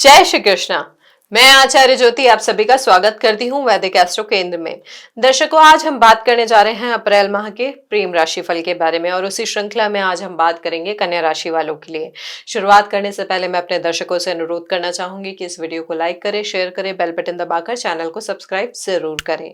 जय श्री कृष्णा। मैं आचार्य ज्योति आप सभी का स्वागत करती हूँ वैदिक एस्ट्रो केंद्र में। दर्शकों, आज हम बात करने जा रहे हैं अप्रैल माह के प्रेम राशि फल के बारे में और उसी श्रृंखला में आज हम बात करेंगे कन्या राशि वालों के लिए। शुरुआत करने से पहले मैं अपने दर्शकों से अनुरोध करना चाहूंगी कि इस वीडियो को लाइक करें, शेयर करें, बेल बटन दबाकर चैनल को सब्सक्राइब जरूर करें।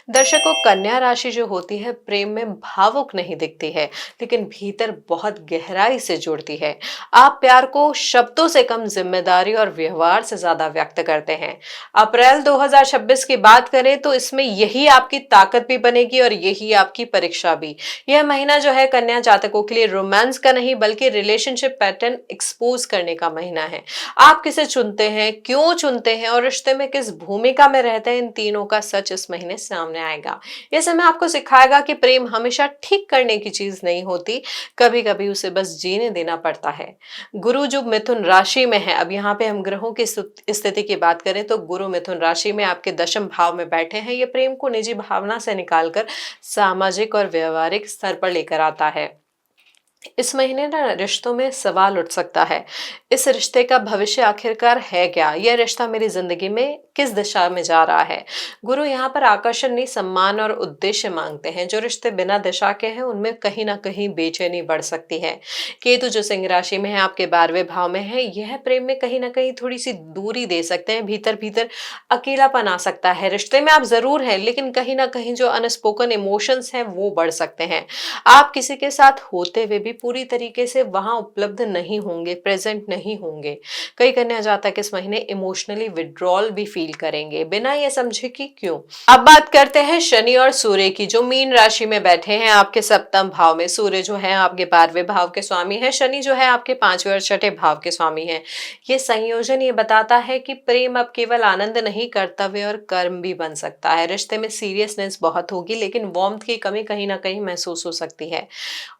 दर्शकों, कन्या राशि जो होती है प्रेम में भावुक नहीं दिखती है, लेकिन भीतर बहुत गहराई से जुड़ती है। आप प्यार को शब्दों से कम जिम्मेदारी और व्यवहार से ज्यादा व्यक्त करते हैं। अप्रैल 2026 की बात करें तो इसमें यही आपकी ताकत भी बनेगी और यही आपकी परीक्षा भी। यह महीना जो है कन्या जातकों के लिए रोमांस का नहीं बल्कि रिलेशनशिप पैटर्न एक्सपोज करने का महीना है। आप किसे चुनते हैं, क्यों चुनते हैं और रिश्ते में किस भूमिका में रहते हैं, इन तीनों का सच इस महीने सामने आएगा। यह समय आपको सिखाएगा कि प्रेम हमेशा ठीक करने की चीज नहीं होती, कभी कभी उसे बस जीने देना पड़ता है। गुरु जो मिथुन राशि में है, अब यहाँ पे हम ग्रहों की स्थिति की बात करें तो गुरु मिथुन राशि में आपके दशम भाव में बैठे हैं। ये प्रेम को निजी भावना से निकालकर सामाजिक और व्यवहारिक स्तर पर लेकर आता है। इस महीने ना रिश्तों में सवाल उठ सकता है, इस रिश्ते का भविष्य आखिरकार है क्या, यह रिश्ता मेरी जिंदगी में किस दिशा में जा रहा है। गुरु यहाँ पर आकर्षण नहीं, सम्मान और उद्देश्य मांगते हैं। जो रिश्ते बिना दिशा के हैं उनमें कहीं ना कहीं बेचैनी बढ़ सकती है। केतु जो सिंह राशि में है, आपके 12वें भाव में है, यह प्रेम में कहीं ना कहीं थोड़ी सी दूरी दे सकते हैं। भीतर भीतर अकेलापन आ सकता है। रिश्ते में आप जरूर हैं, लेकिन कहीं ना कहीं जो अनस्पोकन इमोशंस हैं वो बढ़ सकते हैं। आप किसी के साथ होते हुए भी पूरी तरीके से वहां उपलब्ध नहीं होंगे, प्रेजेंट नहीं होंगे। कई कन्या जातक इस महीने इमोशनली विड्रॉल भी फील करेंगे, बिना ये समझे कि क्यों। अब बात करते हैं शनि और सूर्य की, जो मीन राशि में बैठे हैं आपके सप्तम भाव में। सूर्य जो है आपके 12वें भाव के स्वामी है, शनि जो है आपके 5वें और छठे भाव के स्वामी है। ये संयोजन ये बताता है कि प्रेम अब केवल आनंद नहीं, कर्तव्य और कर्म भी बन सकता है। रिश्ते में सीरियसनेस बहुत होगी, लेकिन वार्मथ की कमी कहीं ना कहीं महसूस हो सकती है।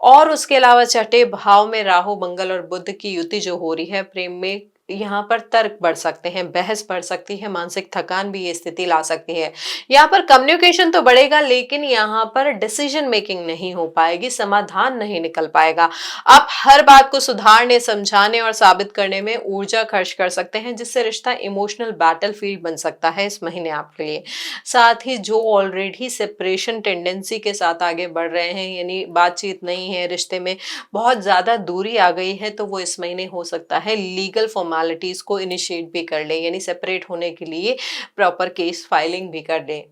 और उसके अलावा छठे भाव में राहु, मंगल और बुध की युति जो हो रही है, प्रेम में यहाँ पर तर्क बढ़ सकते हैं, बहस बढ़ सकती है, मानसिक थकान भी ये स्थिति ला सकती है। यहाँ पर कम्युनिकेशन तो बढ़ेगा, लेकिन यहाँ पर डिसीजन मेकिंग नहीं हो पाएगी, समाधान नहीं निकल पाएगा। आप हर बात को सुधारने, समझाने और साबित करने में ऊर्जा खर्च कर सकते हैं, जिससे रिश्ता इमोशनल बैटलफील्ड बन सकता है इस महीने आपके लिए। साथ ही जो ऑलरेडी सेपरेशन टेंडेंसी के साथ आगे बढ़ रहे हैं, यानी बातचीत नहीं है, रिश्ते में बहुत ज्यादा दूरी आ गई है, तो वो इस महीने हो सकता है लीगल फॉर्मेलिटीज को इनिशिएट भी कर ले, यानी सेपरेट होने के लिए प्रॉपर केस फाइलिंग भी कर दे।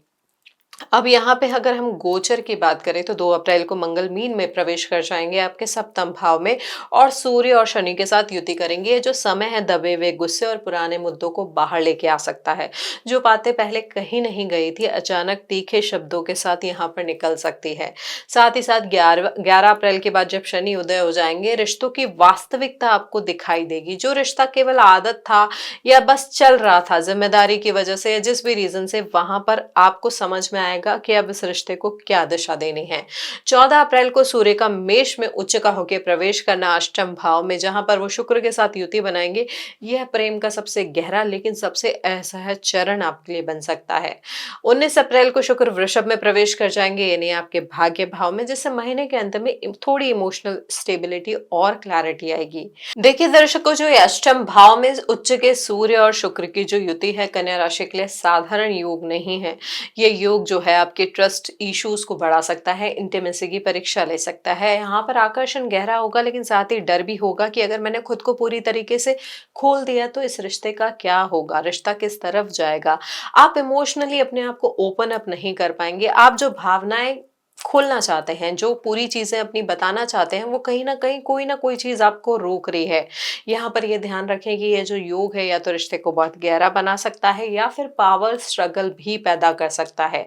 अब यहाँ पे अगर हम गोचर की बात करें तो 2 अप्रैल को मंगल मीन में प्रवेश कर जाएंगे आपके सप्तम भाव में और सूर्य और शनि के साथ युति करेंगे। ये जो समय है दबे हुए गुस्से और पुराने मुद्दों को बाहर लेके आ सकता है। जो बातें पहले कहीं नहीं गई थी, अचानक तीखे शब्दों के साथ यहाँ पर निकल सकती है। साथ ही साथ 11 अप्रैल के बाद जब शनि उदय हो जाएंगे, रिश्तों की वास्तविकता आपको दिखाई देगी। जो रिश्ता केवल आदत था या बस चल रहा था जिम्मेदारी की वजह से या जिस भी रीजन से, वहां पर आपको समझ में आएगा कि अब इस रिश्ते को क्या दिशा देनी है। 14 अप्रैल को सूर्य का मेष में उच्च का होकर प्रवेश करना अष्टम भाव में, जहां पर वो शुक्र के साथ युति बनाएंगे। यह प्रेम का सबसे गहरा लेकिन सबसे असहज चरण आपके लिए बन सकता है। 19 अप्रैल को शुक्र वृषभ में प्रवेश कर जाएंगे, यानी आपके भाग्य भाव में, जिससे महीने के अंत में थोड़ी इमोशनल स्टेबिलिटी और क्लैरिटी आएगी। देखिए दर्शकों, जो ये अष्टम भाव में उच्च के सूर्य और शुक्र की जो युति है कन्या राशि के लिए साधारण योग नहीं है। ये योग जो है आपके ट्रस्ट इश्यूज को बढ़ा सकता है, इंटीमेसी की परीक्षा ले सकता है। यहाँ पर आकर्षण गहरा होगा, लेकिन साथ ही डर भी होगा कि अगर मैंने खुद को पूरी तरीके से खोल दिया तो इस रिश्ते का क्या होगा, रिश्ता किस तरफ जाएगा। आप इमोशनली अपने आप को ओपन अप नहीं कर पाएंगे। आप जो भावनाएं खोलना चाहते हैं, जो पूरी चीजें अपनी बताना चाहते हैं, वो कहीं ना कोई चीज आपको रोक रही है। यहाँ पर ये ध्यान रखें कि ये जो योग है या तो रिश्ते को बहुत गहरा बना सकता है या फिर पावर स्ट्रगल भी पैदा कर सकता है।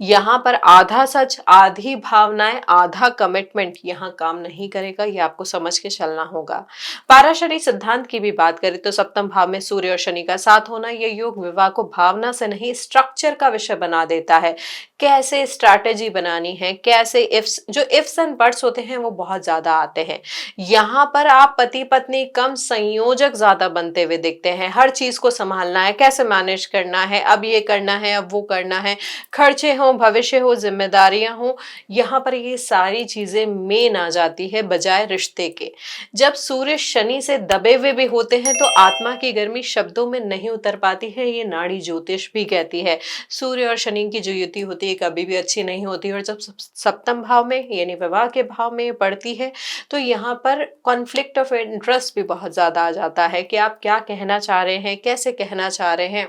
यहाँ पर आधा सच, आधी भावनाएं, आधा कमिटमेंट यहाँ काम नहीं करेगा, ये आपको समझ के चलना होगा। पाराशरी सिद्धांत की भी बात करें तो सप्तम भाव में सूर्य और शनि का साथ होना, ये योग विवाह को भावना से नहीं स्ट्रक्चर का विषय बना देता है। कैसे स्ट्रैटेजी बनानी है, कैसे इफ्स, जो इफ्स एंड बट्स होते हैं वो बहुत ज्यादा आते हैं। यहाँ पर आप पति पत्नी कम संयोजक ज्यादा बनते हुए दिखते हैं। हर चीज को संभालना है, कैसे मैनेज करना है, अब ये करना है, अब वो करना है, खर्चे हो, भविष्य हो, जिम्मेदारियां हो, यहाँ पर ये सारी चीजें मेन आ जाती है बजाय रिश्ते के। जब सूर्य शनि से दबे हुए भी होते हैं तो आत्मा की गर्मी शब्दों में नहीं उतर पाती है, ये नाड़ी ज्योतिष भी कहती है। सूर्य और शनि की जो युति होती है कभी भी अच्छी नहीं होती, और जब सप्तम भाव में यानी विवाह के भाव में पड़ती है तो यहाँ पर कॉन्फ्लिक्ट ऑफ इंटरेस्ट भी बहुत ज्यादा आ जाता है कि आप क्या कहना चाह रहे हैं, कैसे कहना चाह रहे हैं।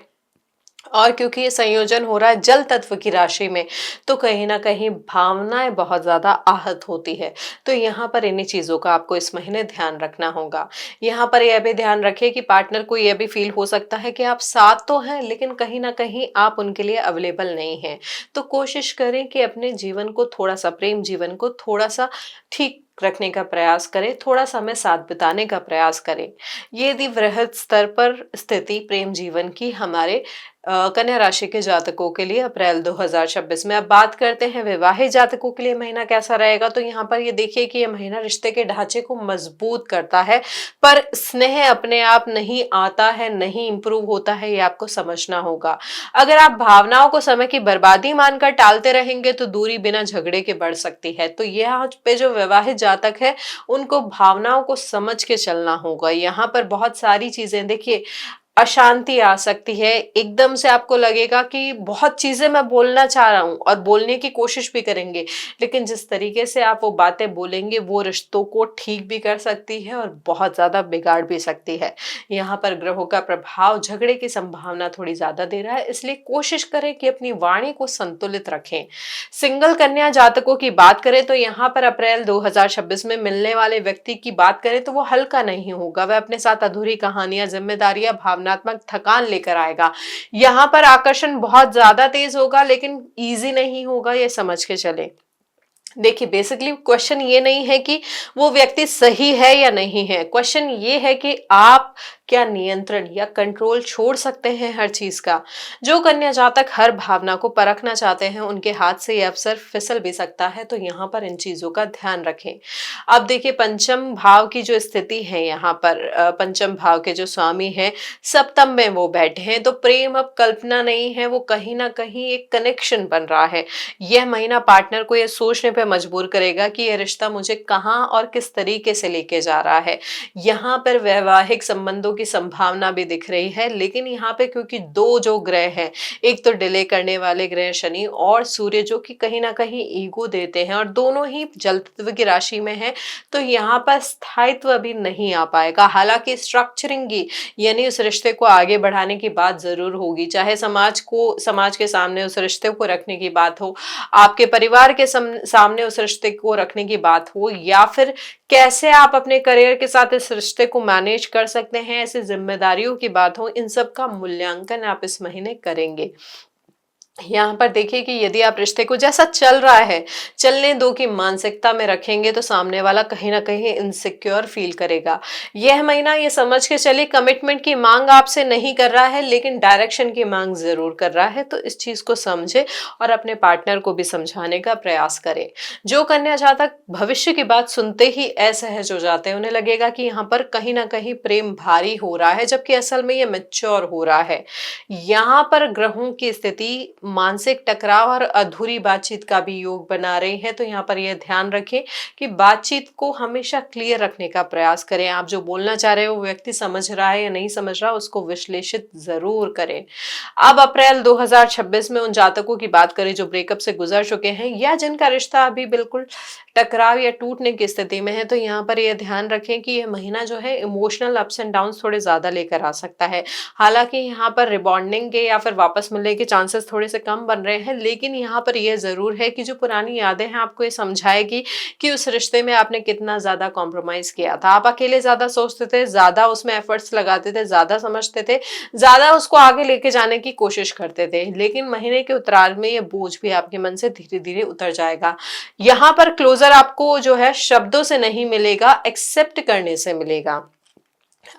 और क्योंकि ये संयोजन हो रहा है जल तत्व की राशि में, तो कहीं ना कहीं भावनाएं बहुत ज्यादा आहत होती है। तो यहाँ पर इन्हीं चीजों का आपको इस महीने ध्यान रखना होगा। यहाँ पर यह भी ध्यान रखिए कि पार्टनर को यह भी फील हो सकता है कि आप साथ तो हैं लेकिन कहीं ना कहीं आप उनके लिए अवेलेबल नहीं हैं। तो कोशिश करें कि अपने जीवन को थोड़ा सा, प्रेम जीवन को थोड़ा सा ठीक रखने का प्रयास करें, थोड़ा समय साथ बिताने का प्रयास करें। ये यदि वृहद स्तर पर स्थिति प्रेम जीवन की हमारे कन्या राशि के जातकों के लिए अप्रैल 2026 में। अब बात करते हैं विवाहित जातकों के लिए महीना कैसा रहेगा। तो यहाँ पर ये देखिए कि ये महीना रिश्ते के ढांचे को मजबूत करता है, पर स्नेह अपने आप नहीं आता है, नहीं इंप्रूव होता है, ये आपको समझना होगा। अगर आप भावनाओं को समय की बर्बादी मानकर टालते रहेंगे तो दूरी बिना झगड़े के बढ़ सकती है। तो यहाँ पे जो विवाहित जातक है उनको भावनाओं को समझ के चलना होगा। यहाँ पर बहुत सारी चीजें देखिए, अशांति आ सकती है, एकदम से आपको लगेगा कि बहुत चीजें मैं बोलना चाह रहा हूं और बोलने की कोशिश भी करेंगे, लेकिन जिस तरीके से आप वो बातें बोलेंगे वो रिश्तों को ठीक भी कर सकती है और बहुत ज्यादा बिगाड़ भी सकती है। यहाँ पर ग्रहों का प्रभाव झगड़े की संभावना थोड़ी ज्यादा दे रहा है, इसलिए कोशिश करें कि अपनी वाणी को संतुलित रखें। सिंगल कन्या जातकों की बात करें तो यहाँ पर अप्रैल 2026 में मिलने वाले व्यक्ति की बात करें तो वो हल्का नहीं होगा, वह अपने साथ अधूरी कहानियां, जिम्मेदारियां, भावनात्मक थकान लेकर आएगा। यहाँ पर आकर्षण बहुत ज्यादा तेज होगा लेकिन इजी नहीं होगा, ये समझ के चले। देखिए बेसिकली क्वेश्चन ये नहीं है कि वो व्यक्ति सही है या नहीं है, क्वेश्चन ये है कि आप क्या नियंत्रण या कंट्रोल छोड़ सकते हैं हर चीज का। जो कन्या जातक हर भावना को परखना चाहते हैं उनके हाथ से ये अवसर फिसल भी सकता है, तो यहाँ पर इन चीजों का ध्यान रखें। अब देखिए पंचम भाव की जो स्थिति है, यहाँ पर पंचम भाव के जो स्वामी हैं सप्तम में वो बैठे हैं, तो प्रेम अब कल्पना नहीं है, वो कहीं ना कहीं एक कनेक्शन बन रहा है। यह महीना पार्टनर को यह सोचने पे मजबूर करेगा कि यह रिश्ता मुझे कहाँ और किस तरीके से लेके जा रहा है। यहाँ पर वैवाहिक संबंधों की संभावना भी दिख रही है, लेकिन यहाँ पे क्योंकि दो जो ग्रह हैं, एक तो डिले करने वाले ग्रह शनि और सूर्य जो कि कहीं ना कहीं ईगो देते हैं और दोनों ही जल तत्व की राशि में है, तो यहाँ पर स्थायित्व अभी नहीं आ पाएगा। हालांकि स्ट्रक्चरिंग की यानी उस रिश्ते को आगे बढ़ाने की बात जरूर होगी, चाहे समाज के सामने उस रिश्ते को रखने की बात हो, आपके परिवार के सामने उस रिश्ते को रखने की बात हो, या फिर कैसे आप अपने करियर के साथ इस रिश्ते को मैनेज कर सकते हैं, ऐसी जिम्मेदारियों की बात हो, इन सब का मूल्यांकन आप इस महीने करेंगे। यहाँ पर देखिए कि यदि आप रिश्ते को जैसा चल रहा है चलने दो की मानसिकता में रखेंगे तो सामने वाला कहीं ना कहीं इनसिक्योर फील करेगा। यह महीना ये समझ के चलिए कमिटमेंट की मांग आपसे नहीं कर रहा है लेकिन डायरेक्शन की मांग जरूर कर रहा है, तो इस चीज को समझे और अपने पार्टनर को भी समझाने का प्रयास करें। जो कन्या जातक भविष्य की बात सुनते ही असहज हो जाते हैं, उन्हें लगेगा कि यहाँ पर कहीं ना कहीं प्रेम भारी हो रहा है, जबकि असल में ये मैच्योर हो रहा है। यहाँ पर ग्रहों की स्थिति मानसिक टकराव और अधूरी बातचीत का भी योग बना रही है, तो यहाँ पर यह ध्यान रखें कि बातचीत को हमेशा क्लियर रखने का प्रयास करें। आप जो बोलना चाह रहे हो वो व्यक्ति समझ रहा है या नहीं समझ रहा, उसको विश्लेषित जरूर करें। अब अप्रैल 2026 में उन जातकों की बात करें जो ब्रेकअप से गुजर चुके हैं या जिनका रिश्ता अभी बिल्कुल टकराव या टूटने की स्थिति में है, तो यहाँ पर यह ध्यान रखें कि यह महीना जो है इमोशनल अप्स एंड डाउन थोड़े ज्यादा लेकर आ सकता है। हालांकि यहाँ पर रिबॉन्डिंग के या फिर वापस मिलने के चांसेस थोड़े से कम बन रहे हैं, लेकिन यहाँ पर यह जरूर है कि जो पुरानी यादें हैं आपको ये समझाएगी कि उस रिश्ते में आपने कितना ज्यादा कॉम्प्रोमाइज किया था। आप अकेले ज्यादा सोचते थे, ज्यादा उसमें एफर्ट्स लगाते थे, ज्यादा समझते थे, ज्यादा उसको आगे लेके जाने की कोशिश करते थे, लेकिन महीने के उत्तरार्ध में ये बोझ भी आपके मन से धीरे धीरे उतर जाएगा। यहाँ पर क्लोजर आपको जो है शब्दों से नहीं मिलेगा, एक्सेप्ट करने से मिलेगा।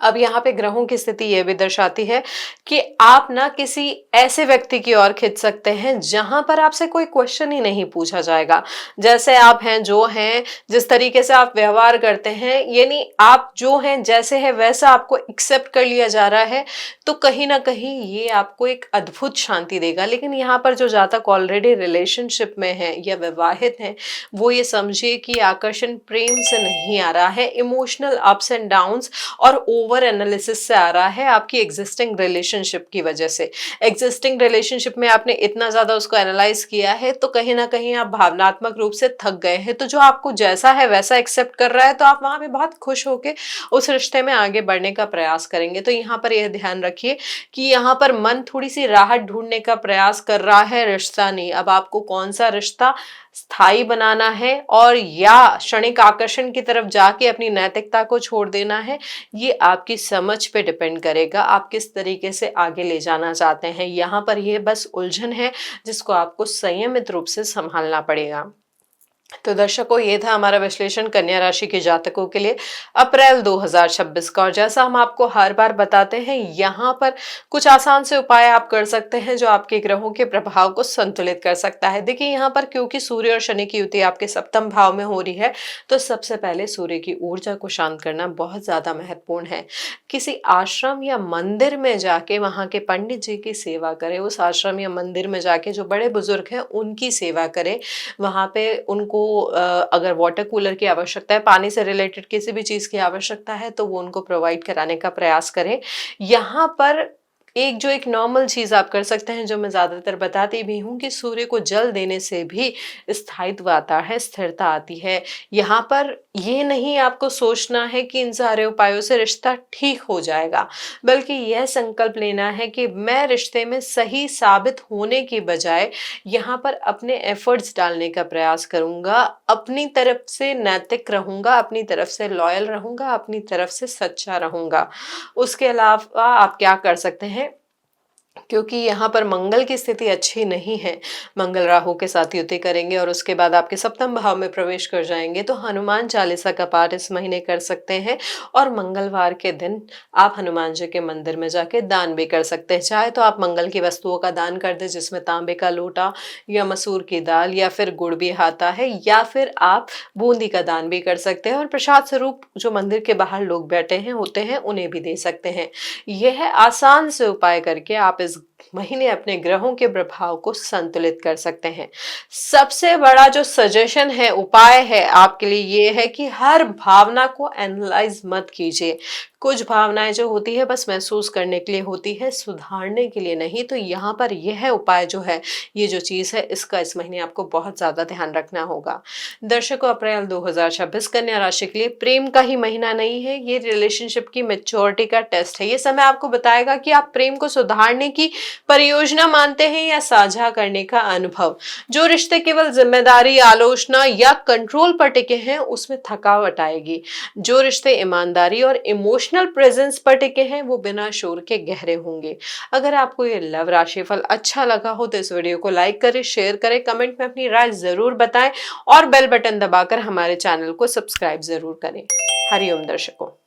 अब यहाँ पे ग्रहों की स्थिति ये भी दर्शाती है कि आप ना किसी ऐसे व्यक्ति की ओर खिंच सकते हैं जहां पर आपसे कोई क्वेश्चन ही नहीं पूछा जाएगा। जैसे आप हैं, जो हैं, जिस तरीके से आप व्यवहार करते हैं, यानी आप जो हैं जैसे हैं वैसा आपको एक्सेप्ट कर लिया जा रहा है। तो कहीं ना कहीं ये आपको एक अद्भुत शांति देगा। लेकिन यहाँ पर जो जातक ऑलरेडी रिलेशनशिप में है या विवाहित हैं, वो ये समझिए कि आकर्षण प्रेम से नहीं आ रहा है, इमोशनल अप्स एंड डाउन्स और ओवर एनालिसिस से आ रहा है, आपकी एग्जिस्टिंग रिलेशनशिप की वजह से। एग्जिस्टिंग रिलेशनशिप में आपने इतना ज्यादा उसको एनालाइज किया है, तो कहीं ना कहीं आप भावनात्मक रूप से थक गए हैं। तो जो आपको जैसा है वैसा एक्सेप्ट कर रहा है, तो आप वहां पे बहुत खुश होके उस रिश्ते में आगे बढ़ने का प्रयास करेंगे। तो यहाँ पर यह ध्यान रखिए कि यहाँ पर मन थोड़ी सी राहत ढूंढने का प्रयास कर रहा है, रिश्ता नहीं। अब आपको कौन सा रिश्ता स्थायी बनाना है और या क्षणिक आकर्षण की तरफ जाके अपनी नैतिकता को छोड़ देना है, ये आपकी समझ पे डिपेंड करेगा। आप किस तरीके से आगे ले जाना चाहते हैं, यहाँ पर ये बस उलझन है जिसको आपको संयमित रूप से संभालना पड़ेगा। तो दर्शकों, ये था हमारा विश्लेषण कन्या राशि के जातकों के लिए अप्रैल 2026 का। और जैसा हम आपको हर बार बताते हैं, यहाँ पर कुछ आसान से उपाय आप कर सकते हैं जो आपके ग्रहों के प्रभाव को संतुलित कर सकता है। देखिए, यहाँ पर क्योंकि सूर्य और शनि की युति आपके सप्तम भाव में हो रही है, तो सबसे पहले सूर्य की ऊर्जा को शांत करना बहुत ज्यादा महत्वपूर्ण है। किसी आश्रम या मंदिर में जाके वहां के पंडित जी की सेवा करें। उस आश्रम या मंदिर में जाके जो बड़े बुजुर्ग हैं उनकी सेवा करें। वहां पे उनको अगर वाटर कूलर की आवश्यकता है, पानी से रिलेटेड किसी भी चीज की आवश्यकता है, तो वो उनको प्रोवाइड कराने का प्रयास करें। यहाँ पर एक नॉर्मल चीज आप कर सकते हैं, जो मैं ज्यादातर बताती भी हूँ, कि सूर्य को जल देने से भी स्थायित्व आता है, स्थिरता आती है। यहाँ पर ये नहीं आपको सोचना है कि इन सारे उपायों से रिश्ता ठीक हो जाएगा, बल्कि यह संकल्प लेना है कि मैं रिश्ते में सही साबित होने की बजाय यहाँ पर अपने एफर्ट्स डालने का प्रयास करूंगा, अपनी तरफ से नैतिक रहूंगा, अपनी तरफ से लॉयल रहूंगा, अपनी तरफ से सच्चा रहूंगा। उसके अलावा आप क्या कर सकते हैं, क्योंकि यहाँ पर मंगल की स्थिति अच्छी नहीं है, मंगल राहु के साथ युति करेंगे और उसके बाद आपके सप्तम भाव में प्रवेश कर जाएंगे, तो हनुमान चालीसा का पाठ इस महीने कर सकते हैं। और मंगलवार के दिन आप हनुमान जी के मंदिर में जाके दान भी कर सकते हैं। चाहे तो आप मंगल की वस्तुओं का दान कर दें, जिसमें तांबे का लोटा या मसूर की दाल या फिर गुड़ भी आता है, या फिर आप बूंदी का दान भी कर सकते हैं और प्रसाद स्वरूप जो मंदिर के बाहर लोग बैठे हैं होते हैं उन्हें भी दे सकते हैं। यह आसान से उपाय करके आप इस महीने अपने ग्रहों के प्रभाव को संतुलित कर सकते हैं। सबसे बड़ा जो सजेशन है, उपाय है आपके लिए, ये है कि हर भावना को एनालाइज मत कीजिए। कुछ भावनाएं जो होती है बस महसूस करने के लिए होती है, सुधारने के लिए नहीं। तो यहाँ पर यह उपाय जो है, ये जो चीज है, इसका इस महीने आपको बहुत ज्यादा ध्यान रखना होगा। दर्शकों, अप्रैल 2026 कन्या राशि के लिए प्रेम का ही महीना नहीं है, ये रिलेशनशिप की मैच्योरिटी का टेस्ट है। ये समय आपको बताएगा कि आप प्रेम को सुधारने की परियोजना मानते हैं या साझा करने का अनुभव। जो रिश्ते केवल जिम्मेदारी, आलोचना या कंट्रोल पर टिके हैं, उसमें थकावट आएगी। जो रिश्ते ईमानदारी और इमोशनल प्रेजेंस पर टिके हैं, वो बिना शोर के गहरे होंगे। अगर आपको ये लव राशिफल अच्छा लगा हो तो इस वीडियो को लाइक करें, शेयर करें, कमेंट में अपनी राय जरूर बताएं और बेल बटन दबाकर हमारे चैनल को सब्सक्राइब जरूर करें। हरिओम दर्शकों।